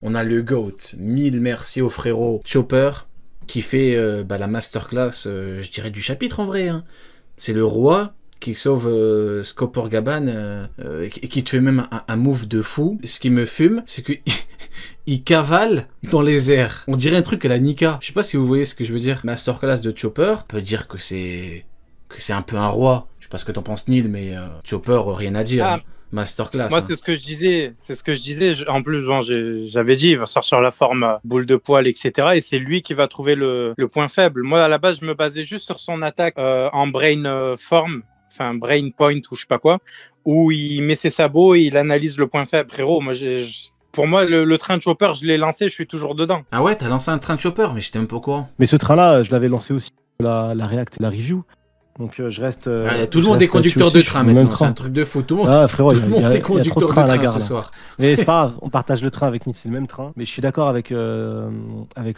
On a le GOAT, 1000 merci au frérot Chopper, qui fait la masterclass, je dirais, du chapitre en vrai. Hein. C'est le roi qui sauve Scopper Gaban et qui te fait même un move de fou. Ce qui me fume, c'est que il cavale dans les airs. On dirait un truc à la Nika. Je sais pas si vous voyez ce que je veux dire. Masterclass de Chopper, on peut dire que c'est un peu un roi. Je sais pas ce que t'en penses, Neil, mais Chopper, rien à dire. Ah. Hein. Masterclass. Moi, hein. c'est ce que je disais. En plus, bon, j'avais dit, il va sortir la forme boule de poil, etc. Et c'est lui qui va trouver le point faible. Moi, à la base, je me basais juste sur son attaque en brain form, enfin brain point ou je sais pas quoi, où il met ses sabots et il analyse le point faible. Frérot, moi, pour moi, le train de Chopper, je l'ai lancé, je suis toujours dedans. Ah ouais, t'as lancé un train de Chopper, mais j'étais même pas au courant. Mais ce train-là, je l'avais lancé aussi, la React et la review. Donc je reste. Tout le monde est conducteur de train maintenant, c'est un truc de fou. Tout le monde, ah, frérot, tout le monde est conducteur de train ce soir. Mais c'est pas grave, on partage le train avec Nick, c'est le même train. Mais je suis d'accord avec le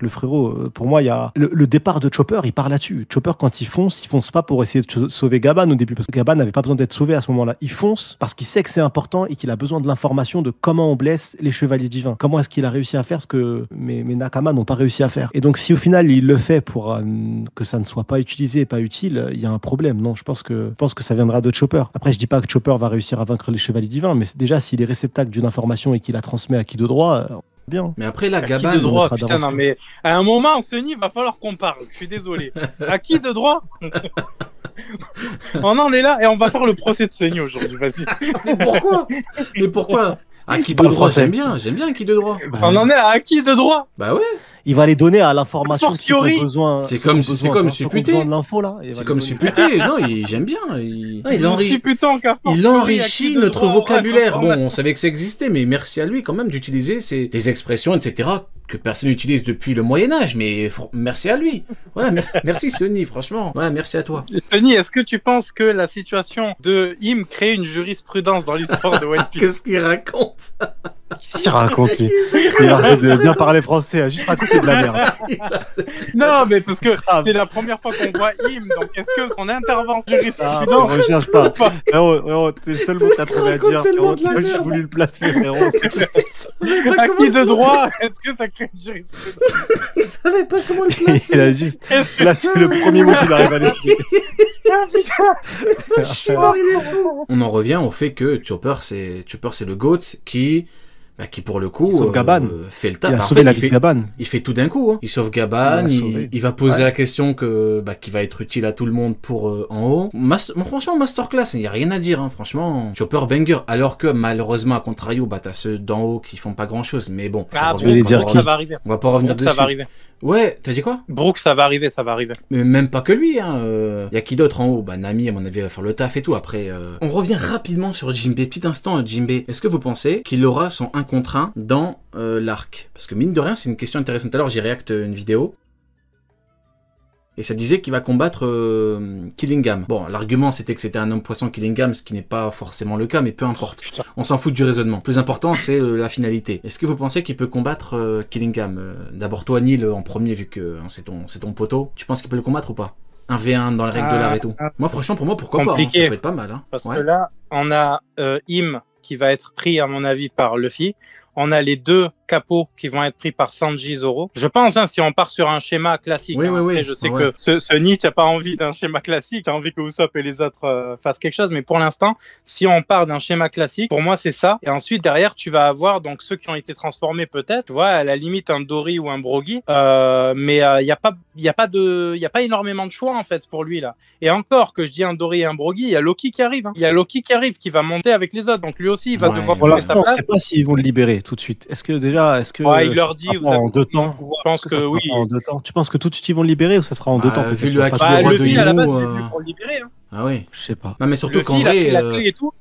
frérot. Pour moi, il y a le départ de Chopper, il part là-dessus. Chopper, quand il fonce pas pour essayer de sauver Gaban au début, parce que Gaban n'avait pas besoin d'être sauvé à ce moment-là. Il fonce parce qu'il sait que c'est important et qu'il a besoin de l'information de comment on blesse les chevaliers divins. Comment est-ce qu'il a réussi à faire ce que mes Nakama n'ont pas réussi à faire. Et donc, si au final il le fait pour que ça ne soit pas utilisé et pas utile, il y a un problème. Non, je pense que ça viendra de Chopper. Après, je dis pas que Chopper va réussir à vaincre les chevaliers divins, mais déjà, s'il est réceptacle d'une information et qu'il la transmet à qui de droit, bien. Mais après, la Gaban... Gaban... de droit, putain, non, mais à un moment, Sony, va falloir qu'on parle. Je suis désolé. À qui de droit? On en est là et on va faire le procès de Sony aujourd'hui, vas-y. Mais pourquoi À qui de droit, j'aime bien à qui de droit. On en est à qui de droit? Bah ouais. Il va les donner à l'information qui ont besoin. C'est comme supputé. C'est comme supputé. Non, j'aime bien. Il enrichit notre vocabulaire. Bon, on savait que ça existait, mais merci à lui quand même d'utiliser des expressions, etc. que personne n'utilise depuis le Moyen-Âge, mais merci à lui. Voilà, merci Sony, franchement. Voilà, merci à toi. Sony, est-ce que tu penses que la situation de Im crée une jurisprudence dans l'histoire de One Piece? Qu'est-ce qu'il raconte? Qu'est-ce qu'il raconte, lui? Il arrête de bien parler français, à juste raconter de la merde. Non, mais parce que c'est la première fois qu'on voit Im, donc est-ce que son intervention jurisprudence... Ne recherche pas. Frérot, t'es le seul mot que t'as trouvé à dire. Frérot, tu as juste voulu le placer, frérot. À qui de droit? Est-ce que ça crée une jurisprudence? Je savais pas comment le placer. Il a juste placé le premier mot qui arrive à l'esprit. On en revient au fait que Chopper c'est le GOAT qui pour le coup fait le taf. Il a sauvé la vie de Gaban. Il fait tout d'un coup. Hein. Il sauve Gaban, il va poser la question qui va être utile à tout le monde pour en haut. Franchement, masterclass, il n'y a rien à dire. Hein. Franchement, Chopper banger. Alors que malheureusement, à contrario, t'as ceux d'en haut qui font pas grand chose. Mais bon, ça va arriver. On va pas revenir dessus. Ça va arriver. Ouais, t'as dit quoi? Brooks, ça va arriver. Mais même pas que lui, hein. Y a qui d'autre en haut? Nami, à mon avis, va faire le taf et tout. Après, on revient rapidement sur Jinbei. Petit instant, Jinbei. Est-ce que vous pensez qu'il aura son 1 contre 1 dans l'arc? Parce que mine de rien, c'est une question intéressante. Alors, j'ai réacté une vidéo. Et ça disait qu'il va combattre Killingham. Bon, l'argument c'était que c'était un homme poisson Killingham, ce qui n'est pas forcément le cas, mais peu importe. On s'en fout du raisonnement. Plus important, c'est la finalité. Est-ce que vous pensez qu'il peut combattre Killingham? D'abord toi, Neil, en premier, vu que c'est ton poteau. Tu penses qu'il peut le combattre ou pas? 1v1 dans les règles de l'art et tout. Moi, franchement, pour moi, pourquoi pas? Hein, ça peut être pas mal. Hein. Parce que là, on a Im qui va être pris, à mon avis, par Luffy. On a les 2 capots qui vont être pris par Sanji et Zoro. Je pense, si on part sur un schéma classique, oui. Je sais que ce Nietzsche n'a pas envie d'un schéma classique, il a envie que Usopp et les autres fassent quelque chose, mais pour l'instant, si on part d'un schéma classique, pour moi c'est ça. Et ensuite, derrière, tu vas avoir donc ceux qui ont été transformés peut-être, tu vois, à la limite un Dory ou un Brogy, mais il n'y a pas énormément de choix en fait pour lui là. Et encore que je dis un Dory et un Brogy, il y a Loki qui arrive. Il y a Loki qui arrive, qui va monter avec les autres, donc lui aussi il va devoir prendre sa place. On ne sait pas s'ils vont le libérer tout de suite. Est-ce que il leur dit en 2 temps? Je pense que oui. En 2 temps. Tu penses que tout de suite ils vont le libérer ou ça sera en 2 temps? Vu le hack Luffy à la base il est venu pour le libérer. Hein. Ah oui. Je sais pas. Non mais surtout qu'en vrai,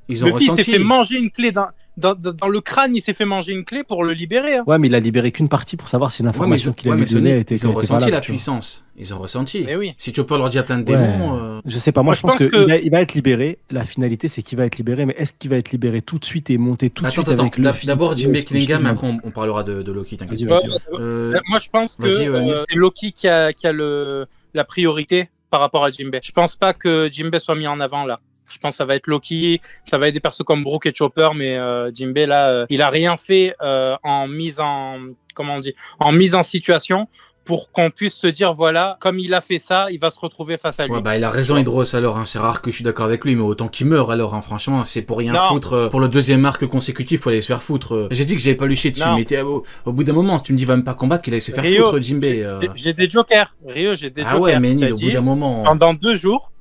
ils ont ressenti. Il s'est fait manger une clé dans le crâne, il s'est fait manger une clé pour le libérer. Hein. Ouais, mais il a libéré qu'une partie pour savoir si l'information qu'il a donnée était. Ils ont ressenti la puissance. Ils ont ressenti. Mais oui. Si Chopper leur dit à plein de démons. Je sais pas. Moi, je pense qu'il va être libéré. La finalité, c'est qu'il va être libéré. Mais est-ce qu'il va être libéré tout de suite et monter tout de suite avec Luffy? D'abord, Jinbei Killingham, après on parlera de Loki. T'inquiète pas. Moi, je pense que c'est Loki qui a la priorité par rapport à Jinbei. Je pense pas que Jinbei soit mis en avant là. Je pense que ça va être Loki, ça va être des persos comme Brook et Chopper, mais Jinbei là, il a rien fait en mise en situation pour qu'on puisse se dire voilà, comme il a fait ça, il va se retrouver face à lui. Ouais, bah il a raison Hydros alors, hein. C'est rare que je suis d'accord avec lui, mais autant qu'il meure alors, hein. Franchement, c'est pour rien foutre. Pour le deuxième arc consécutif, faut aller se faire foutre. J'ai dit que j'avais pas lu chier dessus, mais au bout d'un moment, si tu me dis va même pas combattre, qu'il allait se faire foutre Jinbei. J'ai des jokers, Rio, j'ai des jokers. Ah ouais, mais Nil, au bout d'un moment. Pendant 2 jours,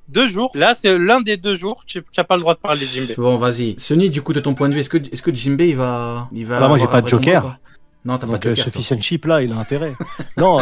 là c'est l'un des 2 jours, tu n'as pas le droit de parler de Jinbei. Bon, vas-y. Sony, du coup, de ton point de vue, est-ce que Jinbei il va bah, moi j'ai pas de joker. Non, t'as pas de joker. Ce fish and chip là, il a intérêt. Non,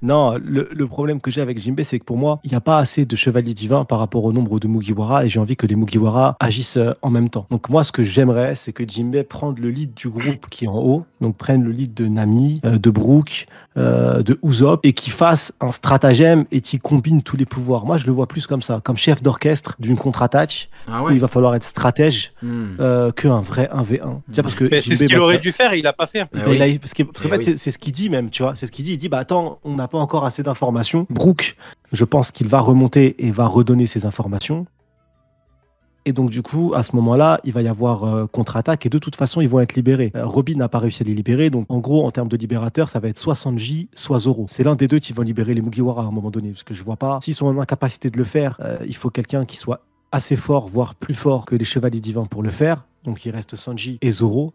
non, le problème que j'ai avec Jinbei, c'est que pour moi, il n'y a pas assez de chevaliers divins par rapport au nombre de Mugiwara et j'ai envie que les Mugiwara agissent en même temps. Donc moi, ce que j'aimerais, c'est que Jinbei prenne le lead du groupe qui est en haut, donc prenne le lead de Nami, de Brook, de Usopp et qui fasse un stratagème et qui combine tous les pouvoirs. Moi, je le vois plus comme ça, comme chef d'orchestre d'une contre-attaque où il va falloir être stratège qu'un vrai 1v1. Tiens, parce que c'est ce qu'il aurait dû faire, il a pas fait. Parce qu'en fait, c'est ce qu'il dit même, tu vois. C'est ce qu'il dit. Il dit, bah attends, on n'a pas encore assez d'informations. Brook, je pense qu'il va remonter et va redonner ces informations. Et donc, du coup, à ce moment-là, il va y avoir contre-attaque et de toute façon, ils vont être libérés. Robin n'a pas réussi à les libérer. Donc, en gros, en termes de libérateurs, ça va être soit Sanji, soit Zoro. C'est l'un des deux qui vont libérer les Mugiwara à un moment donné. Parce que je vois pas, s'ils sont en incapacité de le faire, il faut quelqu'un qui soit assez fort, voire plus fort que les chevaliers divins pour le faire. Donc, il reste Sanji et Zoro.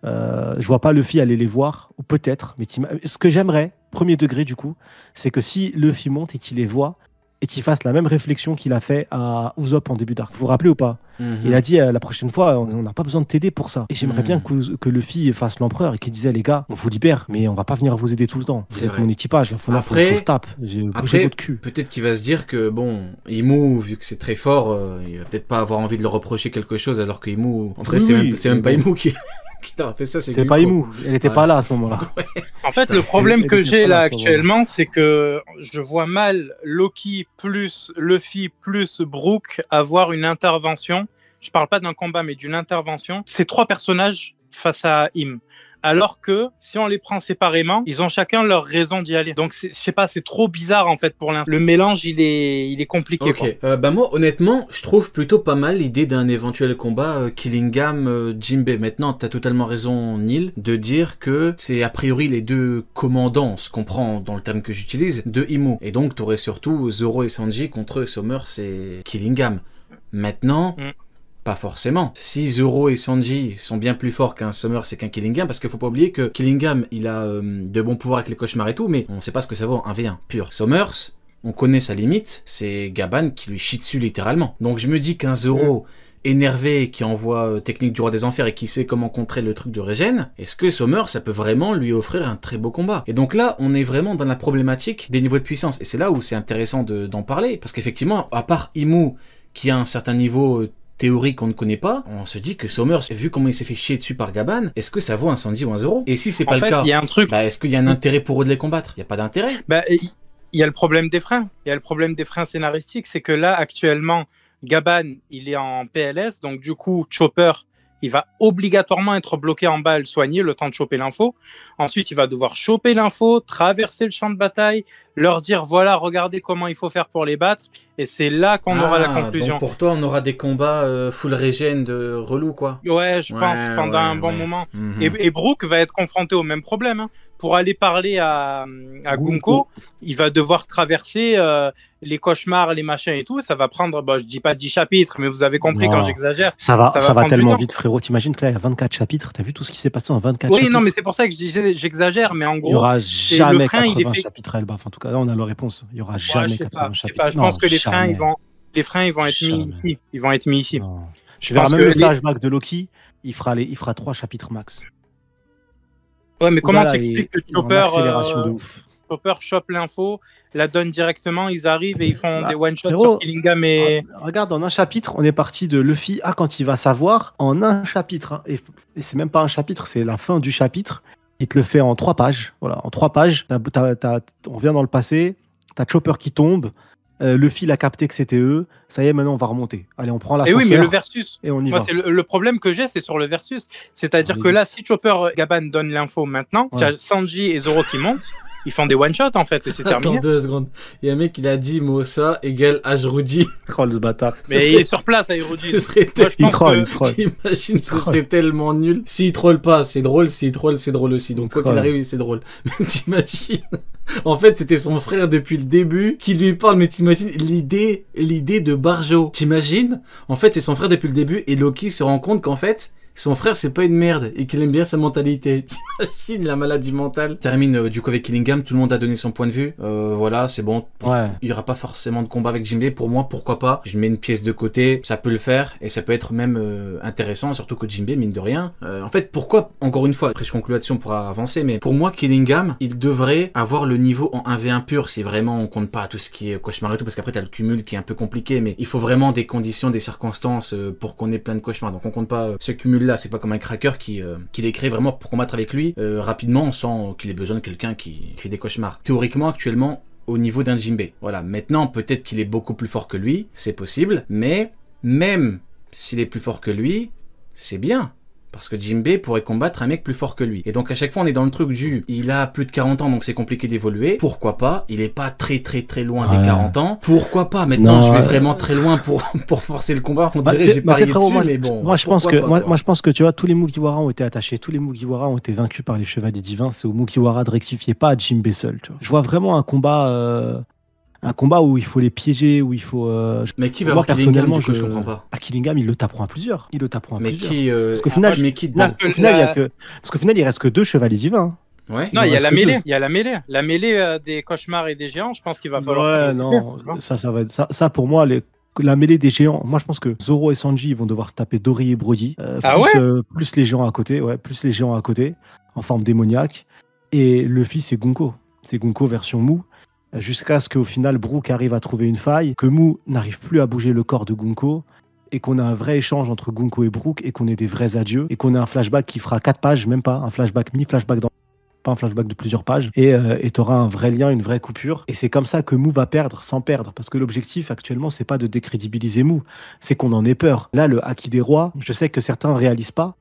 Je vois pas Luffy aller les voir, ou peut-être, mais ce que j'aimerais, premier degré du coup, c'est que si Luffy monte et qu'il les voit, et qu'il fasse la même réflexion qu'il a fait à Usopp en début d'arc. Vous vous rappelez ou pas? Il a dit la prochaine fois, on n'a pas besoin de t'aider pour ça. Et j'aimerais bien que Luffy fasse l'empereur et qu'il disait les gars, on vous libère, mais on va pas venir vous aider tout le temps. Vous êtes mon équipage, il faut se tape. Bougez votre cul. Peut-être qu'il va se dire que bon, Imu, vu que c'est très fort, il va peut-être pas avoir envie de le reprocher quelque chose, alors que Imu, en vrai, c'est même pas Imu qui a fait ça, c'est pas Imu, elle était pas là à ce moment-là. En fait, le problème que j'ai là actuellement, c'est que je vois mal Loki plus Luffy plus Brook avoir une intervention. Je parle pas d'un combat, mais d'une intervention. C'est 3 personnages face à Im. Alors que si on les prend séparément, ils ont chacun leur raison d'y aller. Donc je sais pas, c'est trop bizarre en fait pour l'instant. Le mélange il est compliqué. Ok. Bah moi honnêtement, je trouve plutôt pas mal l'idée d'un éventuel combat Killingham Jinbei. Maintenant, t'as totalement raison Neil de dire que c'est a priori les 2 commandants, ce qu'on prend dans le terme que j'utilise, de Imu. Et donc t'aurais surtout Zoro et Sanji contre Summers et Killingham. Maintenant. Pas forcément. Si Zoro et Sanji sont bien plus forts qu'un Summers et qu'un Killingham, parce qu'il faut pas oublier que Killingham, il a de bons pouvoirs avec les cauchemars et tout, mais on sait pas ce que ça vaut en 1v1 pur. Summers, on connaît sa limite, c'est Gaban qui lui chie dessus littéralement. Donc je me dis qu'un Zoro énervé qui envoie technique du roi des enfers et qui sait comment contrer le truc de régène, est-ce que Summers, ça peut vraiment lui offrir un très beau combat? Et donc là, on est vraiment dans la problématique des niveaux de puissance. Et c'est là où c'est intéressant d'en parler, parce qu'effectivement, à part Imu, qui a un certain niveau théorie qu'on ne connaît pas, on se dit que Summers, vu comment il s'est fait chier dessus par Gaban, est-ce que ça vaut un Sanji ou un Zoro? Et si c'est pas le cas, y a un truc... est-ce qu'il y a un intérêt pour eux de les combattre? Il n'y a pas d'intérêt. Il y a le problème des freins. Il y a le problème des freins scénaristiques, c'est que là, actuellement, Gaban, il est en PLS, donc du coup, Chopper, il va obligatoirement être bloqué en bas, le soigner, le temps de choper l'info. Ensuite, il va devoir choper l'info, traverser le champ de bataille, leur dire, voilà, regardez comment il faut faire pour les battre. Et c'est là qu'on aura la conclusion. Donc pour toi, on aura des combats full régène de relou, quoi. Ouais, je pense, pendant un bon moment. Et Brook va être confronté au même problème. Hein. Pour aller parler à Gunko, il va devoir traverser les cauchemars, les machins et tout. Ça va prendre, je dis pas 10 chapitres, mais vous avez compris quand j'exagère. Ça va tellement vite, frérot. T'imagines que là, il y a 24 chapitres. T'as vu tout ce qui s'est passé en 24 chapitres? Oui, non, mais c'est pour ça que j'exagère. Mais en gros, il n'y aura jamais 80 chapitres, Elba. Enfin, en tout cas, là, on a la réponse. Il n'y aura jamais 80 chapitres. Je pense que les freins, ils vont être mis ici. Ils vont être mis ici. Je verrai même le flashback de Loki. Il fera 3 chapitres max. Ouais, mais comment tu expliques que Chopper chope l'info, la donne directement, ils arrivent et ils font des one-shots sur Killingham et... Regarde, en un chapitre, on est parti de Luffy quand il va savoir, en un chapitre, hein, et c'est même pas un chapitre, c'est la fin du chapitre, il te le fait en 3 pages. Voilà, en 3 pages, on revient dans le passé, t'as Chopper qui tombe, Luffy a capté que c'était eux, ça y est, maintenant on va remonter. Allez, on prend l'ascenseur. Et oui, mais le versus, et on y va. Le problème que j'ai, c'est sur le versus. C'est-à-dire que là, si Chopper Gaban donne l'info maintenant, tu as Sanji et Zoro qui montent, ils font des one-shots en fait, et c'est Attends terminé. 2 secondes. Il y a un mec qui a dit Mossa égale Ajroudi. Oh, le bâtard. Mais il est sur place à Aérodus. Ce serait Moi, je Il pense troll, que il troll. T'imagines, ce serait tellement nul. S'il troll pas, c'est drôle. S'il troll, c'est drôle aussi. Donc, quoi qu'il arrive, c'est drôle. Mais t'imagines. En fait, c'était son frère depuis le début qui lui parle. Mais t'imagines l'idée de Barjo. T'imagines. En fait, c'est son frère depuis le début. Et Loki se rend compte qu'en fait, son frère, c'est pas une merde et qu'il aime bien sa mentalité. T'imagines la maladie mentale. Termine du coup avec Killingham, tout le monde a donné son point de vue. Voilà, c'est bon. Ouais. Il y aura pas forcément de combat avec Jinbei. Pour moi, pourquoi pas. Je mets une pièce de côté, ça peut le faire et ça peut être même intéressant, surtout que Jinbei, mine de rien. En fait, pourquoi, encore une fois, après je conclue là-dessus, on pourra avancer, mais pour moi, Killingham, il devrait avoir le niveau en 1v1 pur si vraiment on compte pas tout ce qui est cauchemar et tout, parce qu'après t'as le cumul qui est un peu compliqué, mais il faut vraiment des conditions, des circonstances pour qu'on ait plein de cauchemars. Donc on compte pas ce cumul là, c'est pas comme un cracker qui les crée vraiment pour combattre avec lui rapidement sans qu'il ait besoin de quelqu'un qui fait des cauchemars. Théoriquement, actuellement, au niveau d'un Jinbei. Voilà, maintenant peut-être qu'il est beaucoup plus fort que lui, c'est possible, mais même s'il est plus fort que lui, c'est bien. Parce que Jinbei pourrait combattre un mec plus fort que lui. Et donc à chaque fois on est dans le truc du il a plus de 40 ans donc c'est compliqué d'évoluer. Pourquoi pas? Il est pas très loin des 40 ans. Pourquoi pas? Maintenant Non, je vais vraiment très loin pour forcer le combat. On dirait j'ai parié dessus mais bon. Moi je pense que tu vois tous les Mugiwara ont été attachés, tous les Mugiwara ont été vaincus par les chevaliers divins, c'est au Mugiwara de rectifier, pas à Jinbei seul, tu vois. Je vois vraiment un combat où il faut les piéger, où il faut. Mais qui va avoir Killingham du coup, je comprends pas. À Killingham, ils le taperont à plusieurs. Mais qui parce qu'au final, parce qu'au final, il reste que 2 chevaliers divins. Ouais. Non, il y a la mêlée. Il y a la mêlée. La mêlée des cauchemars et des géants, je pense qu'il va falloir. Ouais, non, ça va être ça pour moi. La mêlée des géants, moi je pense que Zoro et Sanji ils vont devoir se taper Dory et Brody. Plus les géants à côté, en forme démoniaque. Et Luffy, c'est Gunko. C'est Gunko version mou. Jusqu'à ce qu'au final, Brook arrive à trouver une faille, que Mou n'arrive plus à bouger le corps de Gunko, et qu'on a un vrai échange entre Gunko et Brook, et qu'on ait des vrais adieux, et qu'on ait un flashback qui fera 4 pages, même pas, un flashback mi-flashback pas un flashback de plusieurs pages, et t'auras un vrai lien, une vraie coupure. Et c'est comme ça que Mou va perdre, sans perdre, parce que l'objectif actuellement, c'est pas de décrédibiliser Mou, c'est qu'on en ait peur. Là, le Haki des rois, je sais que certains ne réalisent pas,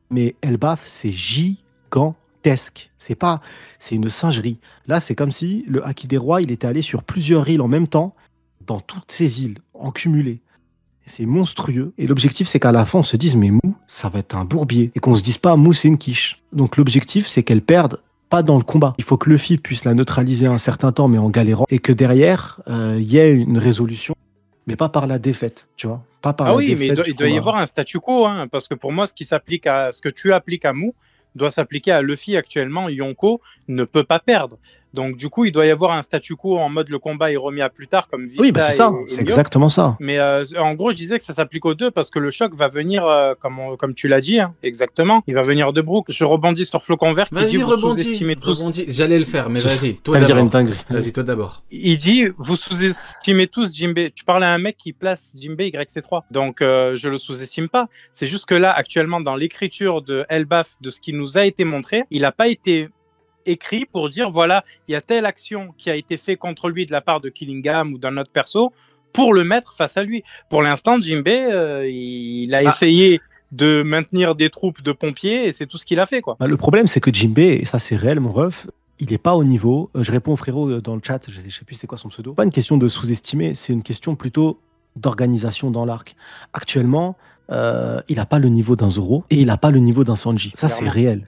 mais Elbaf, c'est gigantesque. C'est une singerie. Là, c'est comme si le Haki des rois, il était allé sur plusieurs îles en même temps, dans toutes ces îles, en cumulé. C'est monstrueux. Et l'objectif, c'est qu'à la fin, on se dise, mais Mou, ça va être un bourbier. Et qu'on se dise pas, Mou, c'est une quiche. Donc l'objectif, c'est qu'elle perde pas dans le combat. Il faut que Luffy puisse la neutraliser un certain temps, mais en galérant. Et que derrière, y ait une résolution, mais pas par la défaite, tu vois. Pas par la défaite. Mais il doit y avoir un statu quo, hein, parce que pour moi, ce que tu appliques à Mou doit s'appliquer à Luffy actuellement. Yonko ne peut pas perdre. Donc du coup, il doit y avoir un statu quo en mode le combat est remis à plus tard comme Vista. Oui, c'est ça, c'est exactement ça. Mais en gros, je disais que ça s'applique aux deux parce que le choc va venir, comme tu l'as dit, hein, exactement. Il va venir de Brook. Je rebondis sur Flocon Vert qui dit vous sous-estimez tous. J'allais le faire, mais vas-y, toi d'abord. Vas-y, toi d'abord. Il dit vous sous-estimez tous Jinbei. Tu parles à un mec qui place Jinbei YC3. Donc je le sous-estime pas. C'est juste que là, actuellement, dans l'écriture de Elbaf, de ce qui nous a été montré, il n'a pas été écrit pour dire voilà, il y a telle action qui a été faite contre lui de la part de Killingham ou d'un autre perso pour le mettre face à lui. Pour l'instant, Jinbei, il a essayé de maintenir des troupes de pompiers et c'est tout ce qu'il a fait, quoi. Le problème, c'est que Jinbei, et ça c'est réel, mon ref, il n'est pas au niveau. Je réponds au frérot dans le chat, je ne sais plus c'est quoi son pseudo. Pas une question de sous-estimer, c'est une question plutôt d'organisation dans l'arc. Actuellement, il n'a pas le niveau d'un Zoro et il n'a pas le niveau d'un Sanji. Ça, c'est réel.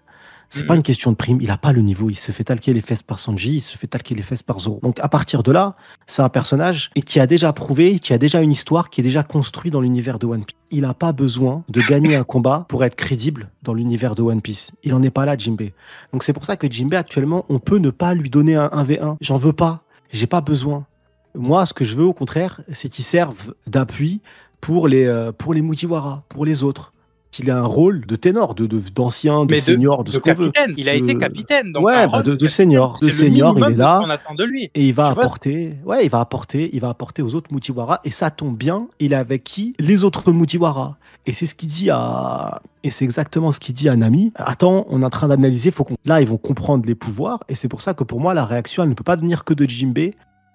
C'est pas une question de prime, il a pas le niveau, il se fait talquer les fesses par Sanji, il se fait talquer les fesses par Zoro. Donc à partir de là, c'est un personnage qui a déjà prouvé, qui a déjà une histoire, qui est déjà construit dans l'univers de One Piece. Il n'a pas besoin de gagner un combat pour être crédible dans l'univers de One Piece. Il en est pas là, Jinbei. Donc c'est pour ça que Jinbei actuellement, on peut ne pas lui donner un 1v1. J'en veux pas, j'ai pas besoin. Moi, ce que je veux au contraire, c'est qu'il serve d'appui pour les Mugiwara, pour les autres. Qu'il a un rôle de ténor, d'ancien, de senior, de ce qu'on veut. Il a été capitaine. Donc ouais, de senior. De senior, il est là. On attend de lui. Et il va apporter, il va apporter aux autres Mugiwara. Et ça tombe bien, il est avec qui? Les autres Mugiwara. Et c'est ce qu'il dit et c'est exactement ce qu'il dit à Nami. Attends, on est en train d'analyser, là, ils vont comprendre les pouvoirs. Et c'est pour ça que pour moi, la réaction, elle ne peut pas venir que de Jinbei.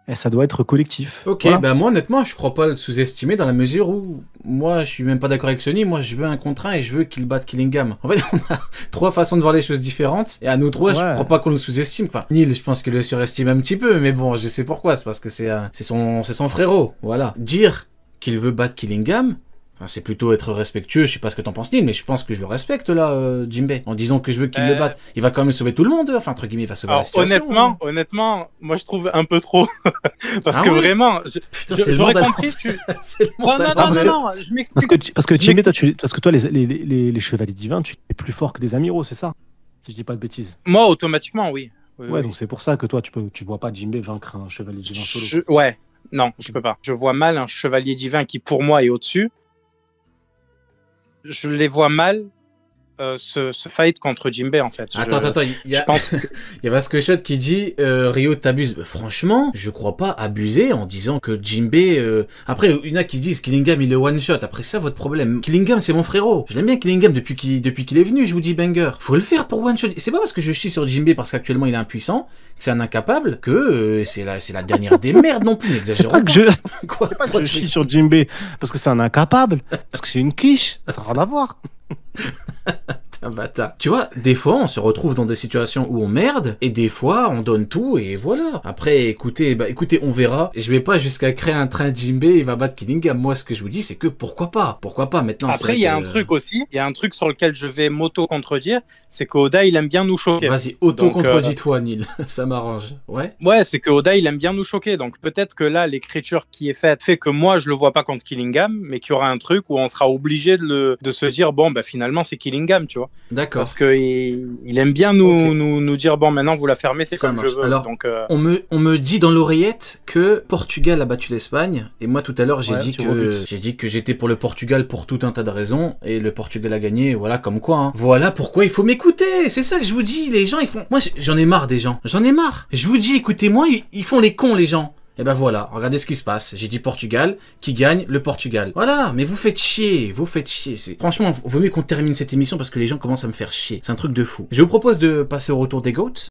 Et ça doit être collectif. Ok, Voilà. bah moi honnêtement je crois pas le sous-estimer dans la mesure où moi je suis même pas d'accord avec Sony, moi je veux un contre 1 et je veux qu'il batte Killingham. En fait on a 3 façons de voir les choses différentes et à nous 3 je Ouais. crois pas qu'on le sous-estime. Enfin Neil je pense qu'il le surestime un petit peu mais bon je sais pourquoi, c'est parce que c'est son frérot, voilà. Dire qu'il veut battre Killingham, enfin, c'est plutôt être respectueux, je sais pas ce que t'en penses Neil, mais je pense que je le respecte là, Jinbei, en disant que je veux qu'il le batte. Il va quand même sauver tout le monde, enfin entre guillemets, il va sauver la situation. Honnêtement, moi je trouve un peu trop. Parce que ouais vraiment, Putain, c'est le j'aurais monde à compris. c'est le monde à Non, l'envers. je m'explique. Parce que Jinbei, toi, les chevaliers divins, tu es plus fort que des amiraux, c'est ça? Si je dis pas de bêtises. Moi, automatiquement, oui. Ouais, donc c'est pour ça que toi, tu vois pas Jinbei vaincre un chevalier divin solo. Ouais, non, je peux pas. Je vois mal un chevalier divin qui, pour moi, est au-dessus. Je les vois mal se fight contre Jinbei, en fait. Attends, il y a Vasqueshot qui dit Ryo t'abuses. Franchement, je crois pas abuser en disant que Jinbei. Après, il y en a qui disent Killingham il est one shot. Après ça, votre problème. Killingham c'est mon frérot. Je l'aime bien Killingham depuis qu'il est venu. Je vous dis banger. Faut le faire pour one shot. C'est pas parce que je chie sur Jinbei parce qu'actuellement il est impuissant, que c'est un incapable, que c'est la dernière des merdes non plus. N'exagérons pas. Quoi je chie sur Jinbei parce que c'est un incapable, parce que c'est une quiche. Ça n'a rien à voir. Un bâtard. Tu vois, des fois on se retrouve dans des situations où on merde, et des fois on donne tout, et voilà. Après, écoutez, on verra. Je vais pas jusqu'à créer un train Jinbei, il va battre Killingham. Moi, ce que je vous dis, c'est que pourquoi pas maintenant. Après, il y a un truc aussi, il y a un truc sur lequel je vais m'auto-contredire, c'est qu'Oda, il aime bien nous choquer. Vas-y, auto-contredis-toi, Neil. Ça m'arrange. Ouais. Ouais, c'est que Oda, il aime bien nous choquer. Donc peut-être que là, l'écriture qui est faite fait que moi, je le vois pas contre Killingham, mais qu'il y aura un truc où on sera obligé de se dire, bon, bah finalement, c'est Killingham, tu vois. D'accord. Parce qu'il aime bien nous dire, bon, maintenant, vous la fermez, c'est comme marche. je veux. Alors, donc, on me dit dans l'oreillette que Portugal a battu l'Espagne, et moi, tout à l'heure, j'ai dit que j'étais pour le Portugal pour tout un tas de raisons, et le Portugal a gagné, voilà, comme quoi, hein. Voilà pourquoi il faut m'écouter, c'est ça que je vous dis, les gens, ils font... Moi, j'en ai marre des gens, j'en ai marre. Je vous dis, écoutez-moi, ils font les cons, les gens. Et ben voilà, regardez ce qui se passe. J'ai dit Portugal, qui gagne le Portugal. Voilà, mais vous faites chier. Franchement, vaut mieux qu'on termine cette émission parce que les gens commencent à me faire chier. C'est un truc de fou. Je vous propose de passer au retour des GOATs.